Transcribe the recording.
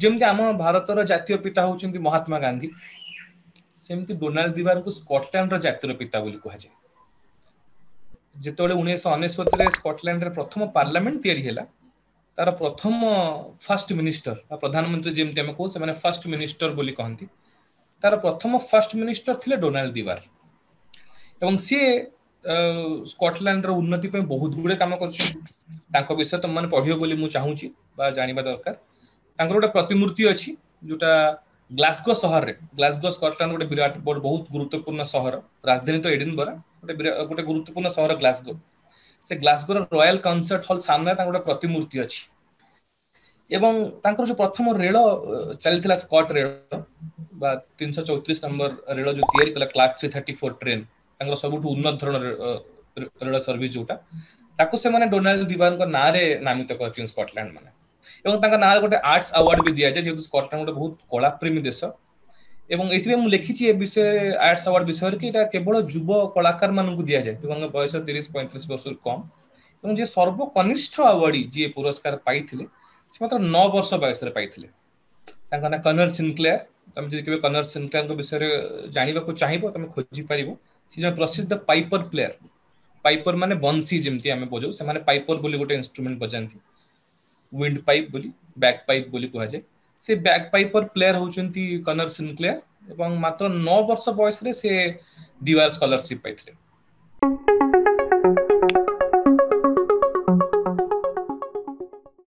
ଯେମିତି ଆମ ଭାରତର ଜାତୀୟ ପିତା ହଉଛନ୍ତି ମହାତ୍ମା ଗାନ୍ଧୀ, ସେମିତି ଡୋନାଲ୍ଡ ଦିବାର ସ୍କଟଲ୍ୟାଣ୍ଡର ଜାତୀୟ ପିତା ବୋଲି କୁହାଯାଏ। ଯେତେବେଳେ 1999 ସ୍କଟଲ୍ୟାଣ୍ଡରେ ପ୍ରଥମ ପାର୍ଲାମେଣ୍ଟ ତିଆରି ହେଲା, ତାର ପ୍ରଥମ ଫାର୍ଷ୍ଟ ମିନିଷ୍ଟର ବା ପ୍ରଧାନମନ୍ତ୍ରୀ ଯେମିତି ଆମେ କହୁ, ସେମାନେ ଫାର୍ଷ୍ଟ ମିନିଷ୍ଟର ବୋଲି କହନ୍ତି, ତାର ପ୍ରଥମ ଫାର୍ଷ୍ଟ ମିନିଷ୍ଟର ଥିଲେ ଡୋନାଲ୍ଡ ଦିବାର। ଏବଂ ସିଏ ସ୍କଟଲ୍ୟାଣ୍ଡର ଉନ୍ନତି ପାଇଁ ବହୁତ ଗୁଡେ କାମ କରିଛନ୍ତି। ତାଙ୍କ ବିଷୟ ତମମାନେ ପଢିବ ବୋଲି ମୁଁ ଚାହୁଁଛି ବା ଜାଣିବା ଦରକାର। ତାଙ୍କର ଗୋଟେ ପ୍ରତିମୂର୍ତ୍ତି ଅଛି ଯୋଉଟା ଗ୍ଲାସଗୋ ସହରରେ, ଗ୍ଲାସଗୋ ସ୍କଟଲ୍ୟାଣ୍ଡ ଗୋଟେ ବିରାଟ ବହୁତ ଗୁରୁତ୍ୱପୂର୍ଣ୍ଣ ସହର, ରାଜଧାନୀ ତ ଏଡିନବରା, ଗୋଟେ ଗୁରୁତ୍ୱପୂର୍ଣ୍ଣ ସହର ଗ୍ଲାସଗୋ। ସେ ଗ୍ଲାସଗୋର ରୟାଲ କନସର୍ଟ ହଲ ସାମ୍ନାରେ ତାଙ୍କର ଗୋଟେ ପ୍ରତିମୂର୍ତ୍ତି ଅଛି। ଏବଂ ତାଙ୍କର ଯୋଉ ପ୍ରଥମ ରେଳ ଚାଲିଥିଲା ସ୍କଟ ରେଳ ବା 334 ନମ୍ବର ରେଳ ଯୋଉ ତିଆରି କଲା କ୍ଲାସ 334 ଟ୍ରେନ, ତାଙ୍କର ସବୁଠୁ ଉନ୍ନତ ଧରଣର ରେଳ ସର୍ଭିସ ଯୋଉଟା, ତାକୁ ସେମାନେ ଡୋନାଲ୍ଡ ଦିବାରଙ୍କ ନାଁରେ ନାମିତ କରିଛନ୍ତି ସ୍କଟଲ୍ୟାଣ୍ଡ ମାନେ। ଏବଂ ତାଙ୍କ ନାଁରେ ଗୋଟେ ଆର୍ଟସ ଆୱାର୍ଡ ବି ଦିଆଯାଏ, ଯେହେତୁ ସ୍କଟଲ୍ୟାଣ୍ଡ ଗୋଟେ ବହୁତ କଳାପ୍ରେମୀ ଦେଶ। ଏବଂ ଏଥିପାଇଁ ମୁଁ ଲେଖିଛି ଏ ବିଷୟରେ, ଆର୍ଟସ ଆୱାର୍ଡ ବିଷୟରେ, କି ଏଟା କେବଳ ଯୁବ କଳାକାର ମାନଙ୍କୁ ଦିଆଯାଏ, ଯୋଉମାନଙ୍କ ବୟସ 30-35 ବର୍ଷରୁ କମ। ଏବଂ ଯିଏ ସର୍ବକନିଷ୍ଠ ଆୱାର୍ଡି ଯିଏ ପୁରସ୍କାର ପାଇଥିଲେ, ସେ ମାତ୍ର 9 ବର୍ଷ ବୟସରେ ପାଇଥିଲେ। ତାଙ୍କ ନାଁ କନର ସିନକ୍ଲେୟାର। ତମେ ଯଦି କେବେ କନର ସିନକ୍ଲେୟାରଙ୍କ ବିଷୟରେ ଜାଣିବାକୁ ଚାହିଁବ, ତମେ ଖୋଜି ପାରିବ। ସେ ଜଣେ ପ୍ରସିଦ୍ଧ ପାଇପର ପ୍ଲେୟାର। ପାଇପର ମାନେ ବଂଶୀ ଯେମିତି ଆମେ ବଜାଉ, ସେମାନେ ପାଇପର ବୋଲି ଗୋଟେ ଇନଷ୍ଟ୍ରୁମେଣ୍ଟ ବଜାନ୍ତି, ୱିଣ୍ଡ ପାଇପ୍ ବୋଲି, ବ୍ୟାକ୍ ପାଇପ୍ ବୋଲି କୁହାଯାଏ। ସେ ବ୍ୟାକ୍ ପାଇପର ପ୍ଲେୟାର ହଉଛନ୍ତି କନର ସିନକ୍ଲେୟାର, ଏବଂ ମାତ୍ର 9 ବର୍ଷ ବୟସରେ ସେ ଦିୱାର ସ୍କଲାରସିପ୍ ପାଇଥିଲେ।